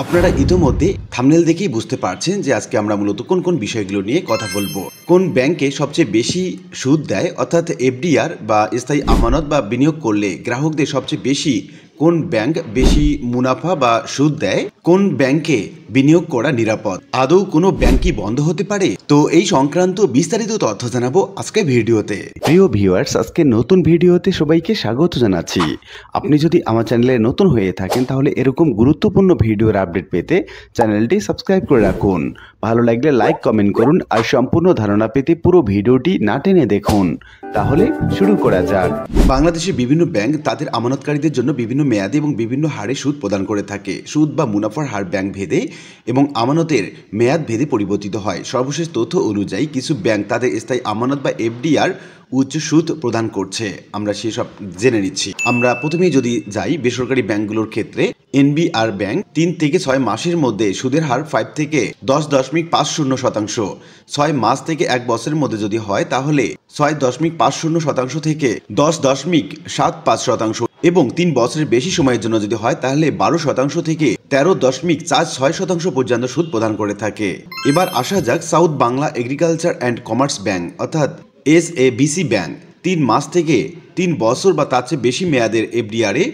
আপনারা ইতোমধ্যে থাম্বনেল দেখেই বুঝতে পারছেন যে আজকে আমরা মূলত কোন কোন বিষয়গুলো নিয়ে কথা বলবো। কোন ব্যাংকে সবচেয়ে বেশি সুদ দেয়, অর্থাৎ এফডিআর বা স্থায়ী আমানত বা বিনিয়োগ করলে গ্রাহকদের সবচেয়ে বেশি কোন ব্যাংক বেশি মুনাফা বা সুদ দেয়, কোন ব্যাংকে বিনিয়োগ করা নিরাপদ, আদৌ কোনো ব্যাংকই বন্ধ হতে পারে, তো এই সংক্রান্ত বিস্তারিত তথ্য জানাবো আজকে ভিডিওতে। প্রিয় ভিউয়ার্স, আজকে নতুন ভিডিওতে সবাইকে স্বাগত জানাচ্ছি। আপনি যদি আমার চ্যানেলে নতুন হয়ে থাকেন তাহলে এরকম গুরুত্বপূর্ণ ভিডিওর আপডেট পেতে চ্যানেলটি সাবস্ক্রাইব করে রাখুন। ভালো লাগলে লাইক কমেন্ট করুন আর সম্পূর্ণ ধারণা পেতে পুরো ভিডিওটি না টেনে দেখুন। তাহলে শুরু করা যাক। বাংলাদেশের বিভিন্ন ব্যাংক তাদের আমানতকারীদের জন্য বিভিন্ন মেয়াদে এবং বিভিন্ন হারে সুদ প্রদান করে থাকে। সুদ বা মুনাফার হার ব্যাংক ভেদে এবং আমানতের মেয়াদ ভেদে পরিবর্তিত হয়। সর্বশেষ তথ্য অনুযায়ী কিছু ব্যাংক তাদের স্থায়ী আমানত বা এফডিআর উচ্চ সুদ প্রদান করছে। আমরা সেসব জেনে নিচ্ছি। আমরা প্রথমেই যদি যাই বেসরকারি ব্যাংকগুলোর ক্ষেত্রে, এনবিআর ব্যাংক 3 থেকে 6 মাসের মধ্যে সুদের হার 5 থেকে 10.50%, 6 মাস থেকে 1 বছরের মধ্যে যদি হয় তাহলে 6.50% থেকে 10.75%, এবং 3 বছরের বেশি সময়ের জন্য যদি হয় তাহলে 12% থেকে 13.46% পর্যন্ত সুদ প্রদান করে থাকে। এবার আসা যাক south Bangla agriculture and commerce bank অর্থাৎ SABC ব্যাংক 3 মাস থেকে 3 বছর বা তার চেয়ে বেশি মেয়াদের এফডিআরে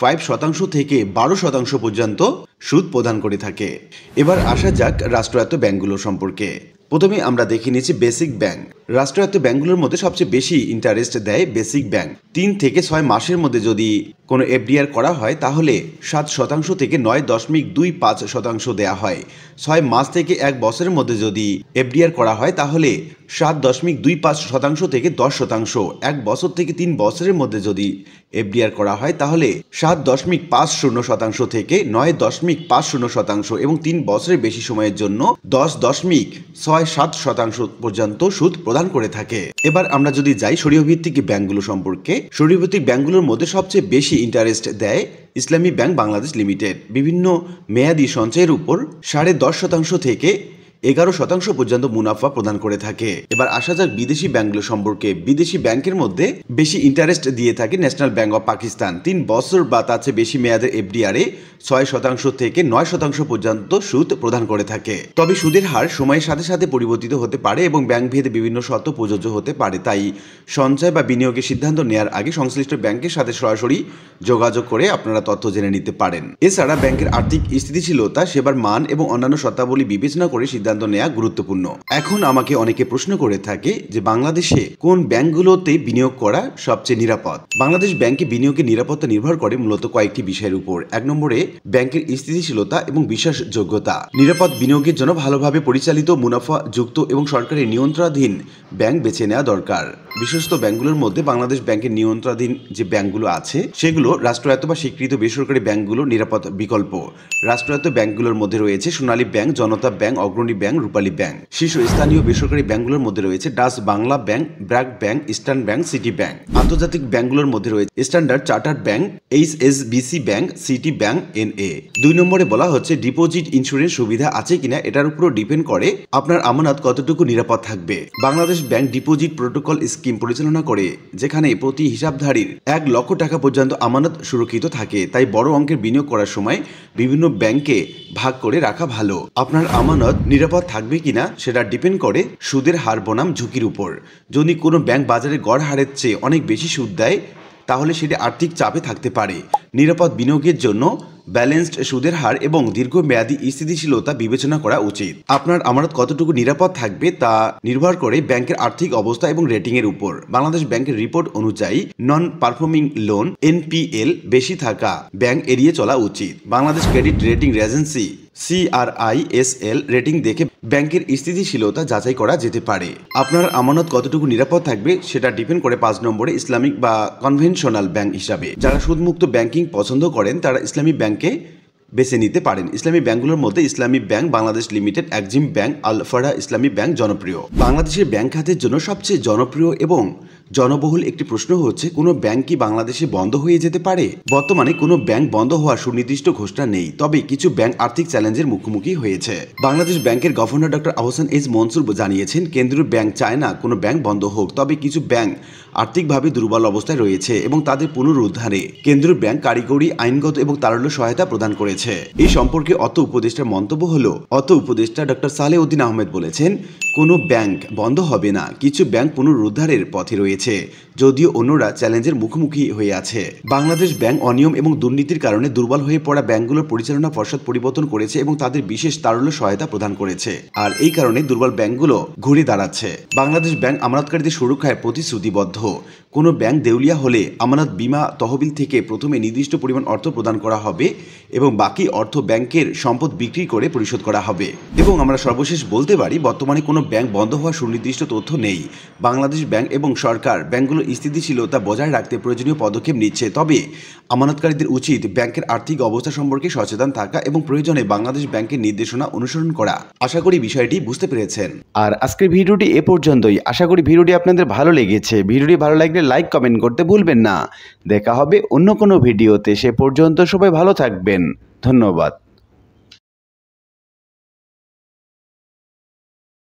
5% থেকে 12% পর্যন্ত সুদ প্রদান করে থাকে। এবার আসা যাক রাষ্ট্রায়ত্ত ব্যাংকগুলো সম্পর্কে। প্রথমে আমরা দেখে নিয়েছি বেসিক ব্যাংক। রাষ্ট্রায়ত্ত ব্যাংকগুলোর মধ্যে সবচেয়ে বেশি ইন্টারেস্ট দেয় বেসিক ব্যাংক। 3 থেকে 6 মাসের মধ্যে যদি কোনো এফডিআর করা হয় তাহলে 7% থেকে 9.25% দেওয়া হয়। 6 মাস থেকে 1 বছরের মধ্যে যদি এফডিআর করা হয় তাহলে 7.25% থেকে 10%। 1 বছর থেকে 3 বছরের মধ্যে যদি এফডিআর করা হয় তাহলে 7.50% থেকে 9.50%, এবং 3 বছরের বেশি সময়ের জন্য 10.67% পর্যন্ত সুদ প্রদান করে থাকে। এবার আমরা যদি যাই সরিয়ভিত্তিক ব্যাংকগুলো সম্পর্কে। সরিয়ভিত্তিক ব্যাংকগুলোর মধ্যে সবচেয়ে বেশি ইন্টারেস্ট দেয় ইসলামী ব্যাংক বাংলাদেশ লিমিটেড। বিভিন্ন মেয়াদি সঞ্চয়ের উপর 10.5% থেকে 11% পর্যন্ত মুনাফা প্রদান করে থাকে। এবার আসা যাক বিদেশি ব্যাংকগুলো সম্পর্কে। বিদেশি ব্যাংকের মধ্যে বেশি ইন্টারেস্ট দিয়ে থাকে ন্যাশনাল ব্যাংক অফ পাকিস্তান। 3 বছর বা তার চেয়ে বেশি মেয়াদের এফডিআরে 6% থেকে 9% পর্যন্ত সুদ প্রদান করে থাকে। তবে সুদের হার সময়ের সাথে সাথে পরিবর্তিত হতে পারে এবং ব্যাংক ভেদে বিভিন্ন শর্ত প্রযোজ্য হতে পারে। তাই সঞ্চয় বা বিনিয়োগের সিদ্ধান্ত নেওয়ার আগে সংশ্লিষ্ট ব্যাংকের সাথে সরাসরি যোগাযোগ করে আপনারা তথ্য জেনে নিতে পারেন। এছাড়া ব্যাংকের আর্থিক স্থিতিশীলতা, সেবার মান এবং অন্যান্য শর্তাবলী বিবেচনা করে সিদ্ধান্ত নেওয়া গুরুত্বপূর্ণ। এখন আমাকে অনেকে প্রশ্ন করে থাকে যে বাংলাদেশে কোন ব্যাংকগুলোতে বিনিয়োগ করা সবচেয়ে নিরাপদ। বাংলাদেশ ব্যাংকে বিনিয়োগের নিরাপত্তা নির্ভর করে মূলত কয়েকটি বিষয়ের উপর। 1 নম্বরে ব্যাংকের স্থিতিশীলতা এবং বিশ্বাসযোগ্যতা। নিরাপদ বিনিয়োগের জন্য ভালোভাবে পরিচালিত, মুনাফা যুক্ত এবং সরকারের নিয়ন্ত্রণাধীন ব্যাংক বেছে নেওয়া দরকার। বিশ্বস্ত ব্যাংকগুলোর মধ্যে বাংলাদেশ ব্যাংকের নিয়ন্ত্রণাধীন যে ব্যাংকগুলো আছে সেগুলো রাষ্ট্রায়ত্ত বা স্বীকৃত বেসরকারি ব্যাংকগুলো নিরাপদ বিকল্প। রাষ্ট্রায়ত্ত ব্যাংকগুলোর মধ্যে রয়েছে সোনালী ব্যাংক, জনতা ব্যাংক, অগ্রণী ব্যাংক, রূপালী ব্যাংক। শীর্ষস্থানীয় বেসরকারি ব্যাংকগুলোর মধ্যে রয়েছে Dutch Bangla bank, BRAC bank, eastern bank, city bank. আন্তর্জাতিক ব্যাংকগুলোর মধ্যে রয়েছে standard chartered bank, HSBC bank, city bank, NA। 2 নম্বরে বলা হচ্ছে ডিপোজিট ইন্স্যুরেন্স সুবিধা আছে কিনা এটার উপর ডিপেন্ড করে আপনার আমানত কতটুকু নিরাপদ থাকবে। Bangladesh bank deposit protocol scheme পরিচালনা করে যেখানে প্রতি হিসাবধারীর 1 লক্ষ টাকা পর্যন্ত আমানত সুরক্ষিত থাকে। তাই বড় অঙ্কের বিনিয়োগ করার সময় বিভিন্ন ব্যাংকে ভাগ করে রাখা ভালো। আপনার আমানত নিরাপদ থাকবে কিনা সেটা ডিপেন্ড করে সুদের হার বনাম ঝুঁকির উপর। যদি কোনো ব্যাংক বাজারে গড় হারের চেয়ে অনেক বেশি সুদ দেয় তাহলে সেটি আর্থিক চাপে থাকতে পারে। নিরাপদ বিনিয়োগের জন্য ব্যালেন্সড সুদের হার এবং দীর্ঘমেয়াদী স্থিতিশীলতা বিবেচনা করা উচিত। আপনার আমানত কতটুকু নিরাপদ থাকবে তা নির্ভর করে ব্যাংকের আর্থিক অবস্থা এবং রেটিং এর উপর। বাংলাদেশ ব্যাংকের রিপোর্ট অনুযায়ী নন পারফর্মিং লোন NPL বেশি থাকা ব্যাংক এড়িয়ে চলা উচিত। Bangladesh credit rating agency CRISL rating দেখে ব্যাংকের স্থিতিশীলতা যাচাই করা যেতে পারে। আপনার আমানত কতটুকু নিরাপদ থাকবে সেটা ডিপেন্ড করে 5 নম্বরে ইসলামিক বা কনভেনশনাল ব্যাংক হিসাবে। যারা সুদমুক্ত ব্যাংকিং পছন্দ করেন তারা ইসলামী ব্যাংকে বেছে নিতে পারেন। ইসলামী ব্যাংকগুলোর মধ্যে Islami Bank Bangladesh Limited, Exim Bank, আল ফারহাহ ইসলামী ব্যাংক জনপ্রিয়। বাংলাদেশের ব্যাংক খাতের জন্য সবচেয়ে জনপ্রিয় এবং জনবহুল একটি প্রশ্ন হচ্ছে, কোনো ব্যাংক কি বাংলাদেশে বন্ধ হয়ে যেতে পারে? বর্তমানে কোনো ব্যাংক বন্ধ হওয়ার সুনির্দিষ্ট ঘোষণা নেই, তবে কিছু ব্যাংক আর্থিক চ্যালেঞ্জের মুখোমুখি হয়েছে। বাংলাদেশ ব্যাংকের governor doctor Ahsan H Mansur জানিয়েছেন, কেন্দ্রীয় ব্যাংক চায় না কোনো ব্যাংক বন্ধ হোক, তবে কিছু ব্যাংক আর্থিকভাবে দুর্বল অবস্থায় রয়েছে এবং তাদের পুনরুদ্ধারে কেন্দ্রীয় ব্যাংক কারিগরি, আইনগত এবং তারল্য সহায়তা প্রদান করেছে। এই সম্পর্কে অর্থ উপদেষ্টার মন্তব্য হলো, অর্থ উপদেষ্টা ডক্টর সালেহ উদ্দিন আহমেদ বলেছেন, কোনো ব্যাংক বন্ধ হবে না, কিছু ব্যাংক পুনরুদ্ধারের পথে রয়েছে, যদিও অন্যরা চ্যালেঞ্জের মুখোমুখি হয়ে আছে। বাংলাদেশ ব্যাংক অনিয়ম এবং দুর্নীতির কারণে দুর্বল হয়ে পড়া ব্যাংকগুলোর পরিচালনা পর্ষদ পরিবর্তন করেছে এবং তাদের বিশেষ তারল্য সহায়তা প্রদান করেছে, আর এই কারণে দুর্বল ব্যাংকগুলো ঘুরে দাঁড়াচ্ছে। বাংলাদেশ ব্যাংক আমানতকারীদের সুরক্ষায় প্রতিশ্রুতিবদ্ধ। কোনো ব্যাংক দেউলিয়া হলে আমানত বীমা তহবিল থেকে প্রথমে নির্দিষ্ট পরিমাণ অর্থ প্রদান করা হবে এবং বাকি অর্থ ব্যাংকের সম্পদ বিক্রি করে পরিশোধ করা হবে। এবং আমরা সর্বশেষ বলতে পারি, বর্তমানে কোনো ব্যাংক বন্ধ হওয়ার সুনির্দিষ্ট তথ্য নেই। বাংলাদেশ ব্যাংক এবং সরকার ব্যাংকগুলোর স্থিতিশীলতা বজায় রাখতে প্রয়োজনীয় পদক্ষেপ নিচ্ছে, তবে আমানতকারীদের উচিত ব্যাংকের আর্থিক অবস্থা সম্পর্কে সচেতন থাকা এবং প্রয়োজনে বাংলাদেশ ব্যাংকের নির্দেশনা অনুসরণ করা। আশা করি বিষয়টি বুঝতে পেরেছেন। আর আজকের ভিডিওটি এ পর্যন্তই। আশা করি ভিডিওটি আপনাদের ভালো লেগেছে। ভিডিওটি ভালো লাগলে লাইক কমেন্ট করতে ভুলবেন না। দেখা হবে অন্য কোনো ভিডিওতে। সে পর্যন্ত সবাই ভালো থাকবেন। ধন্যবাদ।